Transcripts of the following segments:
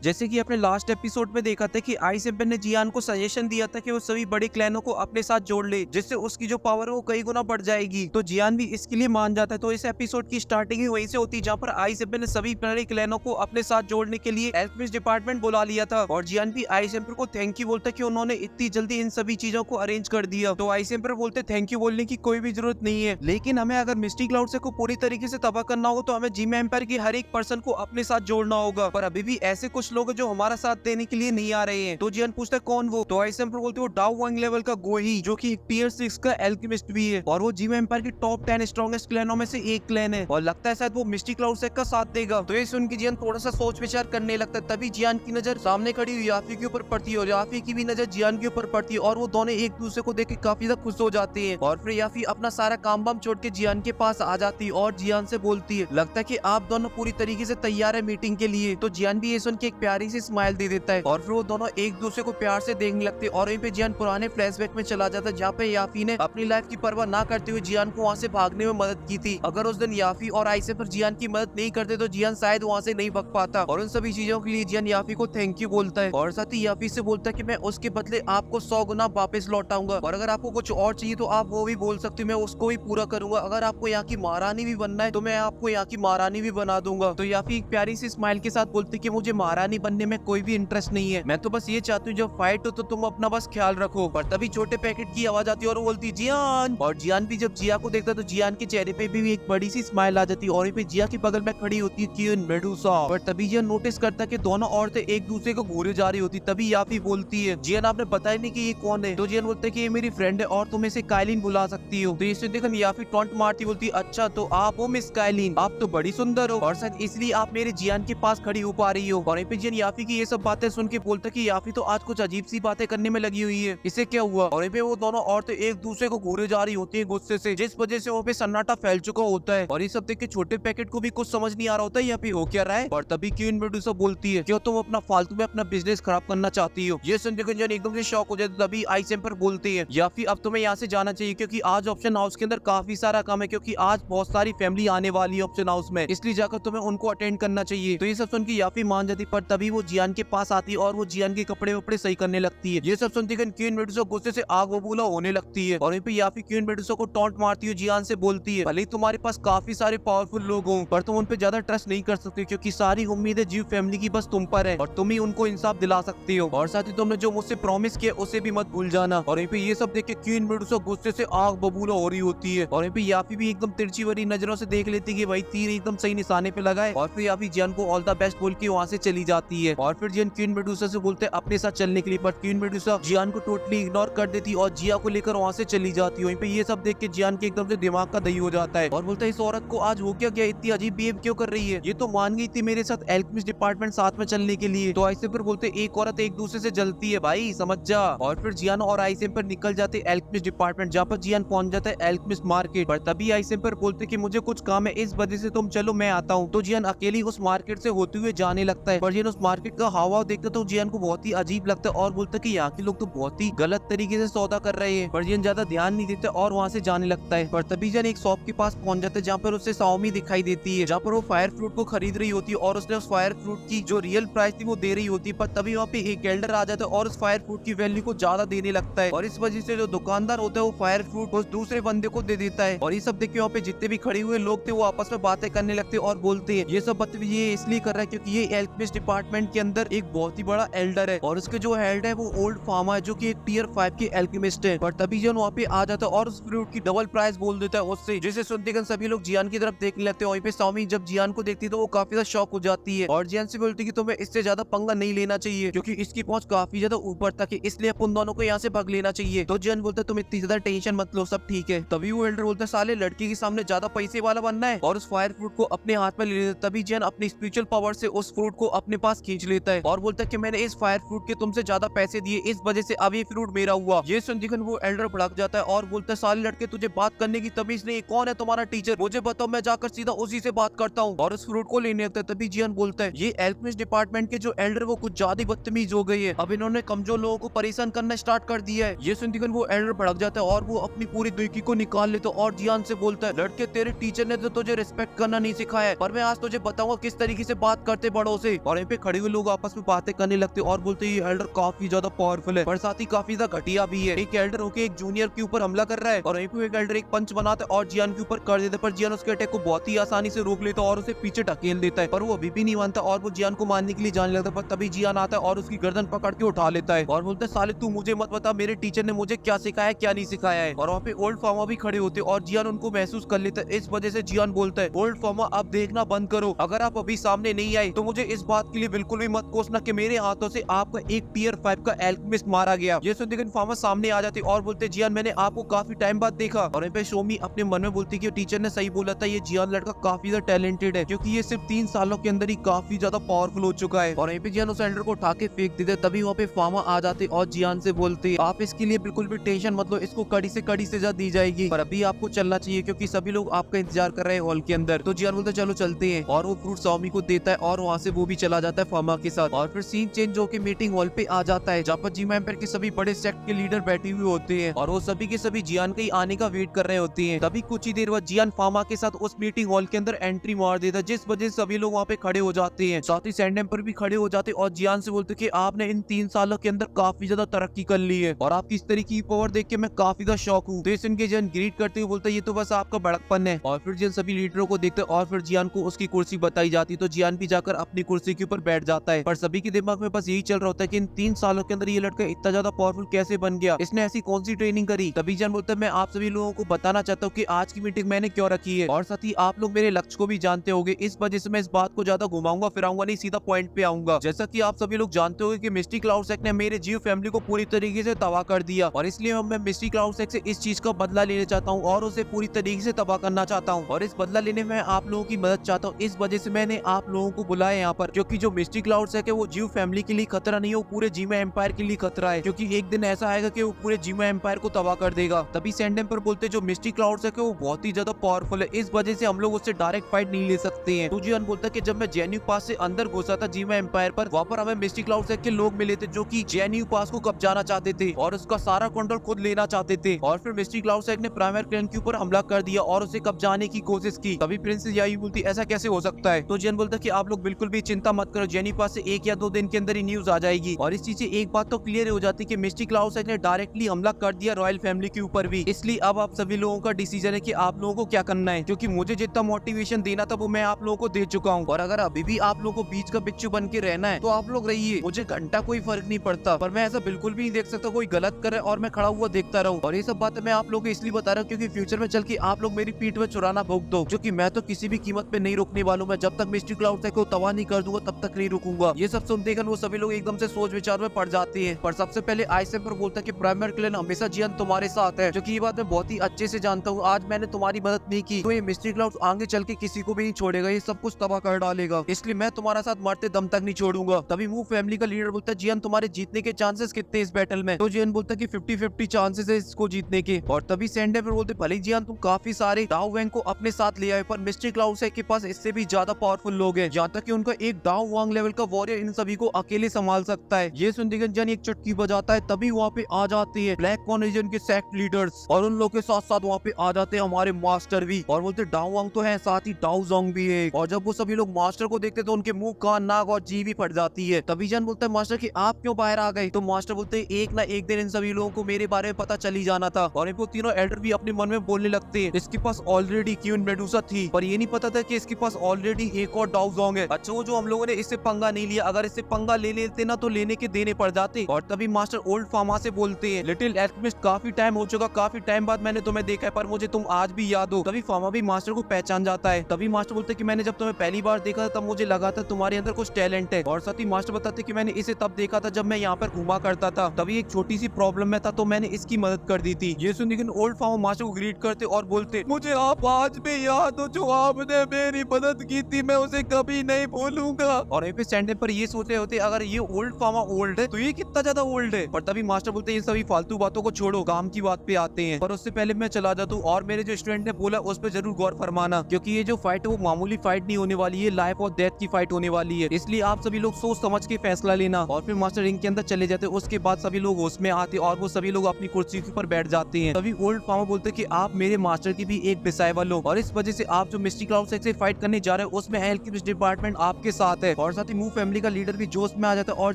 जैसे कि अपने लास्ट एपिसोड में देखा था कि आइस एम्पर ने जियान को सजेशन दिया था कि वो सभी बड़े क्लैनों को अपने साथ जोड़ ले, जिससे उसकी जो पावर है वो कई गुना बढ़ जाएगी। तो जियान भी इसके लिए मान जाता है। तो इस एपिसोड की स्टार्टिंग ही वहीं से होती है, जहाँ पर आइस एम्पर ने सभी बड़े क्लैनों को अपने साथ जोड़ने के लिए एल्केमिस्ट डिपार्टमेंट बुला लिया था। और जियान भी आइस एम्पर को थैंक यू बोलता है कि उन्होंने इतनी जल्दी इन सभी चीजों को अरेंज कर दिया। तो आइस एम्पर बोलते थैंक यू बोलने की कोई भी जरूरत नहीं है, लेकिन हमें अगर मिस्टी क्लाउड से को पूरी तरीके से तबाह करना होगा तो हमें जिम एम्पायर की हर एक पर्सन को अपने साथ जोड़ना होगा। पर अभी भी ऐसे कुछ लोग हैं जो हमारा साथ देने के लिए नहीं आ रहे हैं। तो जियान पूछता है कौन वो? तो आइस एम्पर बोलते वो डाउ वांग लेवल का गोही, जो कि टीयर 6 का एल्केमिस्ट भी है, और वो जिम एम्पायर की टॉप 10 स्ट्रॉन्गेस्ट क्लैनों में से एक क्लैन है, और लगता है शायद वो मिस्टी क्लाउड से का साथ देगा। तो ये सुन के जियान थोड़ा सा सोच विचार करने लगता है। तभी जियान की नजर सामने खड़ी हुई याफी के ऊपर पड़ती है, और याफी की भी नजर जियान के ऊपर पड़ती है, और वो दोनों एक दूसरे को देख के काफी ज्यादा खुश हो जाते हैं। और फिर याफी अपना सारा काम बम छोड़ के जियान के पास आ जाती है और जियान से बोलती है लगता है कि आप दोनों पूरी तरीके से तैयार है मीटिंग के लिए। तो जियान भी ये सुन के एक प्यारी सी स्माइल दे देता है, और फिर वो दोनों एक दूसरे को प्यार से देखने लगते हैं। और वहीं पे जियान पुराने फ्लैशबैक में चला जाता है, जहाँ पे याफी ने अपनी लाइफ की परवाह ना करते हुए जियान को वहाँ से भागने में मदद की थी। अगर उस दिन याफी और आइसे पर जियान की मदद नहीं करते तो जियान शायद वहाँ से नहीं भाग पाता। और उन सभी चीजों के लिए जियान याफी को थैंक यू बोलता है, और साथ ही याफी से बोलता है कि मैं उसके बदले आपको 100 गुना वापस लौटाऊंगा, और अगर आपको कुछ और चाहिए तो आप वो भी बोल सकते हो, मैं उसको भी पूरा करूंगा। अगर आपको यहाँ की महारानी भी बनना है तो मैं आपको यहाँ की महारानी भी बना दूंगा। तो याफी एक प्यारी सी स्माइल के साथ बोलती है कि मुझे महारानी बनने में कोई भी इंटरेस्ट नहीं है, मैं तो बस ये चाहती हूँ जब फाइट हो तो तुम अपना बस ख्याल रखो। पर तभी छोटे पैकेट की आवाज आती है और वो बोलती है जियान। और जियान भी जब जिया को देखता है तो जियान के चेहरे पे भी एक बड़ी सी स्माइल आ जाती है, और पे जिया के बगल में खड़ी होती है क्वीन मेडुसा। पर तभी जियान नोटिस करता है कि दोनों औरतें एक दूसरे को घूरे जा रही होती। तभी याफी बोलती है जियान आपने बताया नहीं कि ये कौन है? तो जियान बोलते है कि ये मेरी फ्रेंड है और तुम इसे काइलिन बुला सकती हो। तो इसे देखकर याफी टॉन्ट मारती बोलती है अच्छा तो आप हो मिस काइलिन, आप तो बड़ी सुंदर हो और शायद इसलिए आप मेरे जियान के पास खड़ी हो पा रही हो। और पे जियान याफी की ये सब बातें सुन के बोलता है कि याफी तो आज कुछ अजीब सी बातें करने में लगी हुई है, इसे क्या हुआ? और पे वो दोनों औरतें एक दूसरे को घूरे जा रही होती है गुस्से से, जिस वजह से वहाँ पे सन्नाटा फैल चुका होता है। और ये सब देख के छोटे पैकेट को भी कुछ समझ नहीं आ रहा होता है यहाँ पे हो क्या रहा है। और तभी क्वीन मेडुसा बोलती है क्यों तुम अपना फालतू में अपना बिजनेस खराब करना चाहती हो? ये सुन के जियान एकदम से शॉक हो जाता है। तभी आइस एम्पर बोलती है याफी अब तुम्हें यहाँ से जाना चाहिए, क्योंकि आज ऑप्शन हाउस के अंदर काफी सारा काम है, क्योंकि आज बहुत सारी फैमिली आने वाली है ऑप्शन हाउस में, इसलिए जाकर तुम्हें उनको अटेंड करना चाहिए। तो ये सब सुन के याफी मान जाती, पर तभी वो जियान के पास आती है और वो जियान के कपड़े वपड़े सही करने लगती है। ये सब सुनती है क्वीन मेडुसा गुस्से से आग बबूला होने लगती है, और वहीं पे याफी क्वीन मेडुसा को टॉन्ट मारती है, जियान से बोलती है भले ही तुम्हारे पास काफी सारे पावरफुल लोग हों पर तुम उन पे ज्यादा ट्रस्ट नहीं कर सकते, क्योंकि सारी उम्मीदें जीव फैमिली की बस तुम पर है और तुम ही उनको इंसाफ दिला सकती हो, और साथ ही तुमने जो मुझसे प्रॉमिस किया उसे भी मत भूल जाना। और वहीं पे ये सब देख के क्वीन मेडुसा गुस्से से आग बबूला हो रही होती है, और वहीं पे याफी भी एकदम तिरछी भरी नजरों से देख लेती है कि भाई तीर एकदम सही निशाने पे लगा है, और फिर याफी जियान को ऑल द बेस्ट बोल के वहाँ से चली जाती है। और फिर जियान क्वीन मेडुसा से बोलते हैं अपने साथ चलने के लिए, पर क्वीन मेडुसा जियान को टोटली इग्नोर कर देती और जिया को लेकर वहाँ से चली जाती है। वहीं पे ये सब देख के जियान के एकदम से दिमाग का दही हो जाता है और बोलता है इस औरत को आज हो क्या गया, इतनी अजीब बिहेव क्यों कर रही है? ये तो मान गई थी मेरे साथ एल्केमिस्ट डिपार्टमेंट साथ में चलने के लिए। तो आइस एम्पर बोलते एक औरत एक दूसरे से जलती है भाई, समझ जा। और फिर जियान और आइस एम्पर निकल जाते एल्केमिस्ट डिपार्टमेंट, जहाँ पर जियान पहुंच जाता है एल्केमिस्ट मार्केट पर। तभी आइस एम्पर बोलते कि मुझे कुछ काम है, इस वजह से तुम चलो मैं आता हूँ। तो जियान अकेली उस मार्केट से होते हुए जाने लगता है, पर जियान उस मार्केट का हावा देखता तो जियान को बहुत ही अजीब लगता है और बोलता है कि यहाँ के लोग तो बहुत ही गलत तरीके से सौदा कर रहे हैं। पर जियान ज्यादा ध्यान नहीं देता और वहाँ से जाने लगता है। पर तभी जियान एक शॉप के पास पहुंच जाता है, जहाँ पर उसे साओमी दिखाई देती है, जहाँ पर वो फायर फ्रूट को खरीद रही होती है और उसने उस फायर फ्रूट की जो रियल प्राइस थी वो दे रही होती है। पर तभी वहाँ पे एक एल्डर आ जाता है और उस फायर फ्रूट की वैल्यू को ज्यादा देने लगता है, और इस वजह से जो दुकानदार होता है वो फायर फ्रूट उस दूसरे बंदे को दे देता है। और ये सब देख के वहाँ पे जितने भी खड़े हुए लोग थे वो आपस में बातें करने लगते हैं और बोलते हैं ये सब बदतमीजी ये इसलिए कर रहा है क्योंकि ये एल्केमिस्ट डिपार्टमेंट के अंदर एक बहुत ही बड़ा एल्डर है, और उसके जो हेड है वो ओल्ड फार्मा है जो कि एक टियर 5 के एल्केमिस्ट है। पर तभी जियान वहाँ पे आ जाता है और उस फ्रूट की डबल प्राइस बोल देता है उससे, जिसे सुनते ही सभी लोग जियान की तरफ देखने लगते हैं। वहीं पे साओमी जब जियान को देखती है तो वो काफी ज्यादा शॉक हो जाती है और जियान से बोलती है कि तुम्हें इससे ज्यादा पंगा नहीं लेना चाहिए, क्योंकि इसकी पहुंच काफी ज्यादा ऊपर तक है, इसलिए अपन दोनों को यहाँ से भाग लेना चाहिए। तो जियान बोलता है तुम इतनी ज्यादा टेंशन मत लो, सब ठीक है। तभी वो एल्डर बोलता है साले लड़की के सामने ज्यादा पैसे वाला बनना है, और उस फायर फ्रूट को अपने हाथ में ले लेता है। तभी जियान अपनी स्पिरिचुअल पावर से उस फ्रूट को अपने पास खींच लेता है और बोलता है कि मैंने इस फायर फ्रूट के तुमसे ज्यादा पैसे दिए, इस वजह से अब ये फ्रूट मेरा हुआ। ये सुन के वो एल्डर भड़क जाता है और बोलता है साले लड़के तुझे बात करने की तमीज नहीं, कौन है तुम्हारा टीचर, मुझे बताओ, मैं जाकर सीधा उसी से बात करता हूँ। और उस फ्रूट को लेने लगता है। तभी जियान बोलता है ये एल्केमिस्ट डिपार्टमेंट के जो एल्डर वो कुछ ज्यादा बदतमीज हो गई है, अब इन्होंने कमजोर लोगों को परेशान करना स्टार्ट कर दिया है। ये सुनते वो एल्डर भड़क जाता है और वो अपनी पूरी दुखी को निकाल लेता है और जियान से बोलता है लड़के तेरे टीचर ने तो तुझे रिस्पेक्ट करना नहीं सिखाया है, पर मैं आज तुझे बताऊंगा किस तरीके से बात करते बड़ों से। और पे खड़े हुए लोग आपस में बातें करने लगते और बोलते ये एल्डर काफी ज्यादा पावरफुल है, पर साथ ही काफी ज्यादा घटिया भी है। एक एल्डर होके एक जूनियर के ऊपर हमला कर रहा है और वहीं पे एक एल्डर एक पंच बनाता है और जियान के ऊपर कर देता है, पर जियान उसके अटैक को बहुत ही आसानी से रोक लेता है और उसे पीछे ढकेल देता है, पर वो अभी भी नहीं मानता और वो जियान को मारने के लिए जाने लगता है। पर तभी जियान आता है और उसकी गर्दन पकड़ के उठा लेता है और बोलता है साले तू मुझे मत बता मेरे टीचर ने मुझे क्या सिखाया क्या नहीं सिखाया है। और वहाँ पे ओल्ड फार्मा भी खड़े होते और जियान उनको महसूस कर लेता है। इस वजह से जियान बोलता है ओल्ड फार्मा अब देखना बंद करो, अगर आप अभी सामने नहीं आए तो मुझे इस बात के लिए बिल्कुल भी मत कोसना कि मेरे हाथों से आपका एक टियर 5 का एल्केमिस्ट मारा गया। ये सुनकर फार्मा सामने आ जाते और बोलते जियान मैंने आपको काफी टाइम बाद देखा। और यहाँ पे शोमी अपने मन में बोलती कि टीचर ने सही बोला था, ये जियान लड़का काफी ज्यादा टैलेंटेड है क्योंकि ये सिर्फ 3 सालों के अंदर ही काफी ज्यादा पावरफुल हो चुका है। और यहीं पे जियान उस एल्डर को उठा के फेंक देते, तभी वहाँ पे फार्मा आ जाते और जियान से बोलते आप इसके लिए बिल्कुल भी टेंशन मत लो, इसको कड़ी से कड़ी सजा दी जाएगी, पर अभी आपको चलना चाहिए क्योंकि सभी लोग आपका इंतजार कर रहे हैं हॉल के अंदर। तो जियान बोलते चलो चलते हैं और वो फ्रूट शोमी को देता है और वहाँ से वो भी चला जाता है फार्मा के साथ। और फिर सीन चेंज होकर मीटिंग हॉल पे आ जाता है जहाँ पर जीमा एम्पायर के सभी बड़े सेक्ट के लीडर बैठे हुए होते हैं और वो सभी के सभी जियान के आने का वेट कर रहे होते हैं। तभी कुछ ही देर बाद जियान फार्मा के साथ उस मीटिंग हॉल के अंदर एंट्री मार देता है, जिस वजह से सभी लोग वहाँ पे खड़े हो जाते हैं। साथ ही सैंड एम्पायर भी खड़े हो जाते और जियान से बोलते कि आपने इन 3 सालों के अंदर काफी ज्यादा तरक्की कर ली है और आपकी इस तरीके की पावर देख के मैं काफी ज्यादा शौक हूँ। तो इनके जियान ग्रीट करते हुए बोलता है ये तो बस आपका बड़कपन है। और फिर जिन सभी लीडरों को देखते और फिर जियान को उसकी कुर्सी बताई जाती तो जियान भी जाकर अपनी कुर्सी के ऊपर बैठ जाता है। पर सभी के दिमाग में बस यही चल रहा होता है कि इन 3 सालों के अंदर ये लड़का इतना ज्यादा पावरफुल कैसे बन गया, इसने ऐसी कौन सी ट्रेनिंग करी। तभी जियान बोलता है मैं आप सभी लोगों को बताना चाहता हूँ कि आज की मीटिंग मैंने क्यों रखी है और साथ ही आप लोग मेरे लक्ष्य को भी जानते होंगे, इस वजह से मैं इस बात को ज्यादा घुमाऊंगा फिराऊंगा नहीं, सीधा पॉइंट पे आऊंगा। जैसा कि आप सभी लोग जानते होंगे कि मिस्टी क्लाउड सेक्ट ने मेरे जियो फैमिली को पूरी तरीके से तबाह कर दिया और इसलिए मैं मिस्टी क्लाउड सेक्ट से इस चीज का बदला लेना चाहता हूँ और उसे पूरी तरीके से तबाह करना चाहता हूँ और इस बदला लेने में आप लोगों की मदद चाहता हूँ। इस वजह से मैंने आप लोगों को बुलाया यहाँ पर, क्योंकि जो मिस्टी क्लाउड सेक्ट है वो जियो फैमिली के लिए खतरा नहीं है, वो पूरे जियो एम्पायर के लिए खतरा है, क्योंकि एक दिन ऐसा आएगा कि वो पूरे जियो एम्पायर को तबाह कर देगा। तभी सैंड एम्पायर बोलते जो मिस्टी क्लाउड सेक्ट है वो बहुत ही ज्यादा पावरफुल है, इस वजह से हम लोग उससे डायरेक्ट फाइट नहीं ले सकते हैं। तो जियान बोलता है कि जब मैं जेन्यू पास से अंदर घुसा था जियो एम्पायर पर, वहाँ पर हमें मिस्टी क्लाउड सेक्ट के लोग मिले थे जो कि जेन्यू पास को कब्जाना चाहते थे और उसका सारा कंट्रोल खुद लेना चाहते थे। और फिर मिस्टी क्लाउड सेक्ट ने प्राइमरी क्लैन के ऊपर हमला कर दिया और उसे कब्जाने की कोशिश की। तभी प्रिंसेस याई बोलती ऐसा कैसे हो सकता है। तो जियान बोलता कि आप लोग बिल्कुल भी चिंता मत करो, जेन्यू पास से 1 या 2 दिन के अंदर ही न्यूज आ जाएगी। और इस चीज से एक बात तो क्लियर हो जाती है कि मिस्टी क्लाउड सेक्ट ने डायरेक्टली हमला कर दिया रॉयल फैमिली के ऊपर भी। इसलिए अब आप सभी लोगों का डिसीजन है कि आप लोगों को क्या करना है, क्योंकि मुझे जितना मोटिवेशन देना था वो मैं आप लोगों को दे चुका हूँ। और अगर अभी भी आप लोगों को बीच का बिच्छू बन के रहना है तो आप लोग रहिए, मुझे घंटा कोई फर्क नहीं पड़ता, पर मैं ऐसा बिल्कुल भी नहीं देख सकता कोई गलत करे और मैं खड़ा हुआ देखता रहूं। और ये सब बातें मैं आप लोगों को इसलिए बता रहा हूँ क्योंकि फ्यूचर में चल के आप लोग मेरी पीठ में चुराना भोग दो, जो कि मैं तो किसी भी कीमत पे नहीं रुकने वालों। मैं जब तक मिस्टी क्लाउड सेक्ट को तबाह नहीं कर दूंगा तब तक नहीं रुकूंगा। ये सब सुनते वो सभी लोग एकदम से सोच विचार में पड़ जाते हैं। पर सबसे पहले आइसम पर बोलता है कि प्राइमरी क्लैन हमेशा जियान तुम्हारे साथ है, जो कि ये बात मैं बहुत ही अच्छे से जानता हूँ। आज मैंने तुम्हारी मदद नहीं की तो ये मिस्टी क्लाउड आगे चल के किसी को भी नहीं छोड़ेगा, ये सब कुछ तबाह कर डालेगा, इसलिए मैं तुम्हारा साथ मरते दम तक नहीं छोड़ूंगा। तभी मूव फैमिली का लीडर बोलता है जियान तुम्हारे जीतने के चांसेस कितने इस बैटल में। तो जियान बोलता है कि 50-50 चांसेस है इसको जीतने के। और तभी सैंडे पर बोलते भले जियान तुम काफी सारे डाउ वैंग को अपने साथ ले आए, पर मिस्टी क्लाउड सेक्ट के पास इससे भी ज्यादा पावरफुल लोग हैं, जहाँ तक कि उनका एक डाउ वांग लेवल का वॉरियर इन सभी को अकेले संभाल सकता है। ये सुनकर जियान एक चुटकी बजाता है, तभी वहाँ पे आ जाते हैं ब्लैक कॉर्न रीजन के सेक्ट लीडर्स और उन लोग के साथ साथ वहाँ पे आ जाते हैं हमारे मास्टर भी। और बोलते डाउ वांग तो है, साथ ही डाउ जोंग भी है। और जब वो सभी लोग मास्टर को देखते तो उनके मुंह कान नाक और जीभ भी फट जाती है। तभी जियान बोलता है मास्टर कि आप क्यों बाहर आ गए। तो मास्टर बोलते हैं एक ना एक दिन इन सभी लोगों को मेरे बारे में पता चल ही जाना था। और वो तीनों एल्डर भी अपने मन में बोलने लगते हैं इसके पास ऑलरेडी क्वीन मेडुसा थी, पर ये नहीं पता था कि इसके पास ऑलरेडी एक और डाउ जोंग है। अच्छा वो जो हम लोगों ने इससे पंगा नहीं लिया, अगर इससे पंगा ले लेते ना तो लेने के देने पड़ जाते। और तभी मास्टर ओल्ड फार्मा से बोलते हैं लिटिल एल्केमिस्ट काफी टाइम हो चुका, काफी टाइम बाद मैंने तुम्हें देखा है, पर मुझे तुम आज भी याद हो। तभी फार्मा भी मास्टर को पहचान जाता है। तभी मास्टर बोलते कि मैंने जब तुम्हें पहली बार देखा था तब मुझे लगा था तुम्हारे अंदर कुछ टैलेंट है। और साथ ही मास्टर बताते कि मैंने इसे तब देखा था जब मैं यहाँ पर घुमा करता था, तभी एक छोटी सी प्रॉब्लम में था तो मैंने इसकी मदद कर दी थी। ये सुनकर ओल्ड फार्मा मास्टर को ग्रीट करते और बोलते मुझे आप आज भी याद हो, जो आपने मेरी मदद की थी मैं उसे कभी नहीं भूलूंगा। और यहाँ पे स्टैंड पर ये सोच रहे होते अगर ये ओल्ड फार्मा ओल्ड है तो ये कितना ज्यादा ओल्ड है। पर तभी मास्टर बोलते ये सभी फालतू बातों को छोड़ो, काम की बात पे आते हैं। पर उससे पहले मैं चला जाता हूँ और मेरे जो स्टूडेंट ने बोला उस पर जरूर गौर फरमाना, क्योंकि ये जो फाइट है वो मामूली फाइट नहीं होने वाली है, लाइफ और डेथ की फाइट होने वाली है, इसलिए आप सभी लोग सोच समझ के फैसला लेना। और फिर मास्टर रिंग के अंदर चले जाते, उसके बाद सभी लोग होश में आते और वो सभी लोग अपनी कुर्सी के ऊपर बैठ जाते हैं। तभी ओल्ड फार्मा बोलते कि आप मेरे मास्टर की भी एक डिसाइबल हो और इस वजह से आप जो मिस्टी क्लाउड सेक्ट से फाइट करने जा रहे हो उसमें एल्केमिस्ट डिपार्टमेंट आपके साथ है और साथ ही मू फैमिली का लीडर भी जोश में आ जाता है और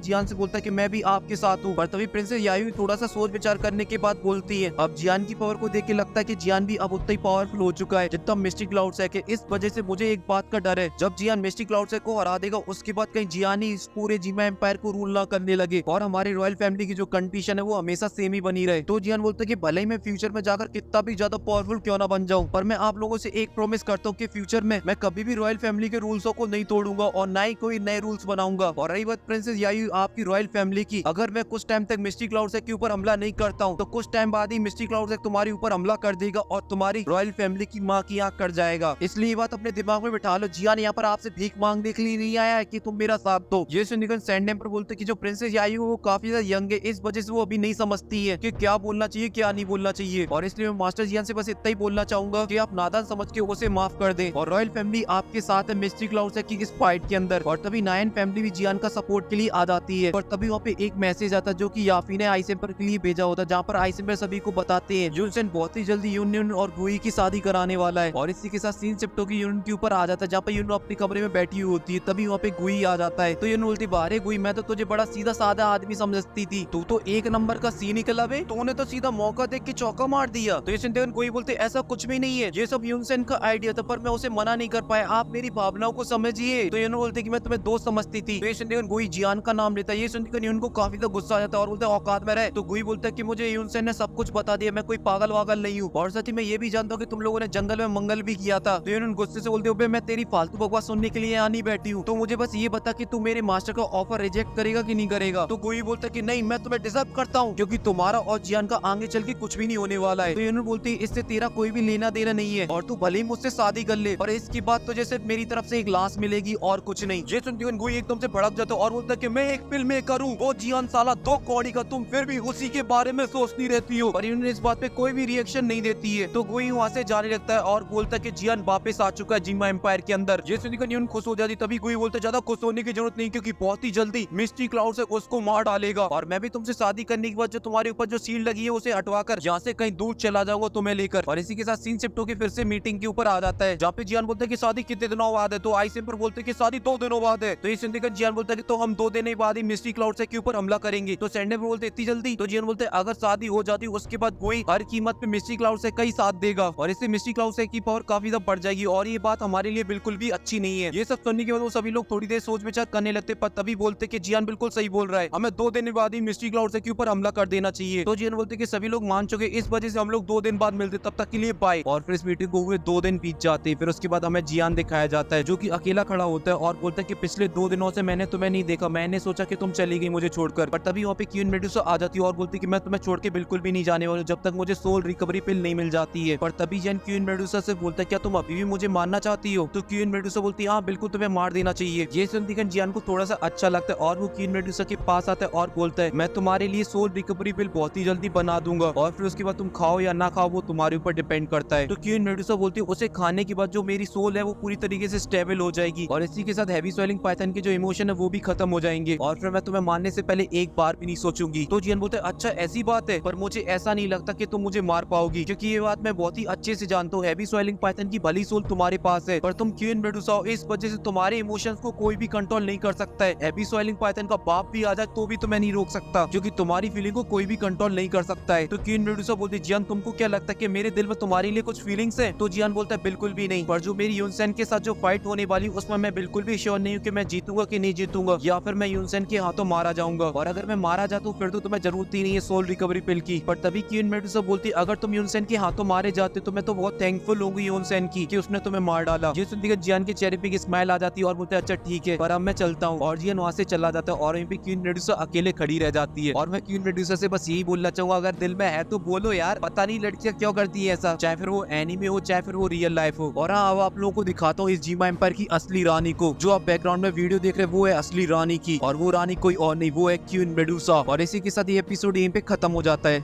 जियान से बोलता है कि मैं भी आपके साथ हूँ। पर तभी प्रिंसेस यायू थोड़ा सा सोच विचार करने के बाद बोलती है। अब जियान की पावर को देख के लगता है कि जियान भी अब उतना ही पावरफुल हो चुका है जितना मिस्टिक क्लाउड सेक है। इस वजह से मुझे एक बात का डर है, जब जियान मिस्टिक क्लाउड सेक को हरा देगा उसके बाद कहीं जियान ही इस पूरे जीमा एम्पायर को रूल ना करने लगे और हमारे रॉयल फैमिली की जो कंडीशन है वो हमेशा सेम ही बनी रहे। तो जियान बोलता है कि भले ही मैं फ्यूचर में जाकर कितना भी ज्यादा पावरफुल क्यों ना बन जाऊं, पर मैं आप लोगों से एक प्रॉमिस करता हूँ कि फ्यूचर में मैं कभी भी रॉयल फैमिली के रूल्सों को नहीं तोड़ूंगा और ना ही कोई नए रूल्स बनाऊंगा। और रही बात प्रिंसेस यायू आपकी रॉयल फैमिली की, अगर मैं कुछ टाइम तक मिस्टिक क्लाउड सेक के ऊपर हमला नहीं करता हूँ तो कुछ टाइम बाद ही मिस्टिक क्लाउड सेक तुम्हारे ऊपर हमला कर देगा और तुम्हारी रॉयल फैमिली की माँ की आंख कट जाएगा। इसलिए ये बात अपने दिमाग में बिठा लो। जियान यहाँ पर आपसे भीख मांगने के लिए नहीं आया है कि तुम मेरा साथ दो। ये सुनकर सैंड पर बोलते कि जो प्रिंसेस यायू है वो काफी ज्यादा यंग है, इस वजह से वो अभी नहीं समझती है कि क्या बोलना चाहिए क्या नहीं बोलना चाहिए। और इसलिए मैं मास्टर जियान से बस इतना ही बोलना चाहूंगा कि आप नादान समझ के उसे माफ कर दें और रॉयल फैमिली आपके साथ है मिस्टिक क्लाउड सेक की इस फाइट के अंदर। और तभी नायन फैमिली भी जियान का सपोर्ट के लिए आ जाती है। और तभी वहाँ पे एक मैसेज आता है जो कि याफी ने आइसेम्पर के लिए भेजा होता है, जहाँ पर आइसेम्पर सभी को बताते हैं यूनसेन बहुत ही जल्दी यूनियन और गुई की शादी कराने वाला है। और इसी के साथ सीन शिफ्टो की यूनियन के ऊपर आ जाता है जहाँ पे यूनियन अपने कमरे में बैठी हुई होती है। तभी वहाँ पे गुई आ जाता है तो यूनियन बोलती बारे गुई, मैं तो तुझे बड़ा सीधा साधा आदमी समझती थी, तू तो एक नंबर का सी निकला बे, तूने तो सीधा मौका देख के चौका मार दिया। तो ये सुनते गुई बोलते ऐसा कुछ भी नहीं है, ये सब यूनसेन का आइडिया था पर मैं उसे मना नहीं कर पाया, आप मेरी भावनाओं को समझिए। तो यूनियन बोलते कि मैं तुम्हें दोस्त समझती थी। तो ये सुनते गुई जियान का नाम लेता है। ये सुनकर यूनियन को काफी ज्यादा गुस्सा आ जाता है और बोलते औकात में रहे। तो गुई बोलता है कि मुझे यूनसेन ने सब कुछ बता दिया, मैं कोई पागल वागल नहीं हूँ और साथ ही मैं ये भी जानता हूँ कि तुम लोगों ने जंगल में मंगल भी किया था। तो यूनियन गुस्से से बोलते हो मैं तेरी फालतू बकवास सुनने के लिए यहाँ नहीं बैठी हूँ, तो मुझे बस ये बता कि तू मेरे मास्टर का ऑफर रिजेक्ट करेगा कि नहीं करेगा। तो गुई बोलता है कि नहीं, मैं तुम्हें डिजर्व करता हूँ क्योंकि तुम्हारा और जियान का आगे चल के कुछ भी नहीं होने वाला है। तो यूनियन बोलती है इससे तेरा कोई भी लेना देना नहीं है और तू भले ही मुझसे शादी कर ले और इसके बाद तुझे सिर्फ मेरी तरफ से एक लाश मिलेगी और कुछ नहीं। ये सुनते गुई एकदम से भड़क जाता है और बोलता है कि मैं एक फिल्म में करूँ, वो जियान साला दो कौड़ी का, तुम फिर भी उसी के बारे में सोचती रहती हो। और यूनियन इस बात पे कोई भी रिएक्शन नहीं देती है। तो गुई वहाँ से जाने लगता है और बोलता है कि जियान वापस आ चुका है जिमा एम्पायर के अंदर। ये सुनकर यूनियन खुश हो जाती, तभी गुई बोलता ज्यादा खुश होने की जरूरत नहीं क्योंकि बहुत ही जल्दी मिस्टिक क्लाउड से उसको मार डालेगा और मैं भी तुमसे शादी करने के बाद जो तुम्हारे ऊपर जो सील लगी है उसे हटवाकर यहाँ से कहीं दूर चला जाऊंगा तुम्हें लेकर। और इसी के साथ सीन शिफ्टो की फिर से मीटिंग के ऊपर आ जाता है जहाँ पे जियान बोलते हैं कि शादी कितने दिनों बाद है। तो आइसेम्पर बोलते हैं कि शादी 2 दिनों बाद है। तो ये सुनकर जियान बोलता है कि तो हम 2 दिन बाद ही मिस्टिक क्लाउड से के ऊपर हमला करेंगे। तो सैंडे बोलते इतनी जल्दी। तो जियान बोलते अगर शादी हो जाती उसके बाद कोई हर कीमत पे मिस्टिक क्लाउड से कई साथ देगा और इससे मिस्टिक क्लाउड से की पावर काफी ज्यादा बढ़ जाएगी और ये बात हमारे लिए बिल्कुल भी अच्छी नहीं है। ये सब सुनने के बाद वो सभी लोग थोड़ी देर सोच विचार करने लगते पर तभी बोलते कि जियान बिल्कुल सही बोल रहा है, हमें 2 दिन बाद ही मिस्टिक क्लाउड से के ऊपर हमला कर देना चाहिए। तो जियान बोलते कि सभी लोग मान चुके, इस वजह से हम लोग 2 दिन बाद मिलते, तब तक के लिए बाय। और फिर इस मीटिंग को हुए 2 दिन बीत जाते हैं। फिर उसके बाद हमें जियान दिखाया जाता है जो कि अकेला खड़ा होता है और बोलता है कि पिछले 2 दिनों से मैंने तुम्हें नहीं देखा, मैंने सोचा कि तुम चली गई मुझे छोड़कर। पर तभी वहाँ पे क्वीन मेडुसा आ जाती है और बोलती कि मैं तुम्हें छोड़ के बिल्कुल भी नहीं जाने वाली जब तक मुझे सोल रिकवरी पिल नहीं मिल जाती है। पर तभी जियान क्वीन मेडुसा से बोलता है क्या तुम अभी भी मुझे मारना चाहती हो? तो क्वीन मेडुसा बोलती है हाँ बिल्कुल, तुम्हें मार देना चाहिए। ये सुनकर जियान को थोड़ा सा अच्छा लगता है और वो क्वीन मेडुसा के पास आता है और बोलता है मैं तुम्हारे लिए सोल रिकवरी पिल बहुत ही जल्दी बना दूंगा और फिर उसके बाद तुम खाओ या ना खाओ वो तुम्हारे ऊपर डिपेंड करता है। तो क्वीन मेडुसा बोलती है उसे खाने के बाद जो मेरी सोल है वो पूरी तरीके से स्टेबल हो जाएगी और इसी के साथ हैवी स्वेलिंग पाइथन के जो इमोशन है वो भी खत्म हो जाएंगे और फिर मैं तुम्हें मारने से पहले एक बार भी नहीं सोचूंगी। तो जियान बोलते अच्छा ऐसी बात है, पर मुझे ऐसा नहीं लगता कि तुम मुझे मार पाओगी क्योंकि ये बात मैं बहुत ही अच्छे से जानता हूँ। हैवी स्वेलिंग पाइथन की भली सोल तुम्हारे पास है पर तुम क्वीन मेडुसा हो, इस वजह से तुम्हारे इमोशंस को कोई भी कंट्रोल नहीं कर सकता है। हैवी स्वेलिंग पाइथन का बाप भी आ जाए तो भी तुम्हें नहीं रोक सकता क्योंकि तुम्हारी फीलिंग को कोई भी कंट्रोल नहीं कर सकता है। तो क्वीन मेडुसा बोलती जियान तुमको क्या लगता है कि मेरे दिल में तुम्हारे लिए कुछ फीलिंग्स है? तो जियान बोलता है बिल्कुल भी नहीं, पर जो मेरी यूनसेन के साथ जो फाइट होने वाली उसमें मैं बिल्कुल भी श्योर नहीं हूँ कि मैं जीतूंगा कि नहीं जीतूंगा या फिर मैं यूनसेन के हाथों मारा जाऊंगा और अगर मैं मारा जाता हूँ फिर तो तुम्हें जरूरत ही नहीं है सोल रिकवरी पिल की। पर तभी क्वीन मेडुसा बोलती अगर तुम यूनसेन के हाथों मारे जाते तो मैं तो बहुत थैंकफुल होंगी यूनसेन की कि उसने तुम्हें मार डाला। ये सुनकर जियान के चेहरे पे स्माइल आ जाती है और बोलते अच्छा ठीक है पर अब मैं चलता हूँ। और जियान वहाँ से चला जाता है और वहीं पे क्वीन मेडुसा अकेले खड़ी रह जाती है और मैं क्वीन मेडुसा से बस यही बोलना चाहूंगा अगर दिल में है तो बोलो यार, पता नहीं लड़कियां क्यों करती है ऐसा, चाहे फिर वो एनीमे हो चाहे फिर वो रियल लाइफ हो। और हाँ अब आप लोगों को दिखाता हूँ इस जिमा एम्पायर की असली रानी को। जो आप बैकग्राउंड में वीडियो देख रहे हैं वो है असली रानी की और वो रानी कोई और नहीं, वो है क्वीन मेडुसा। और इसी के साथ ये एपिसोड यहीं पे खत्म हो जाता है।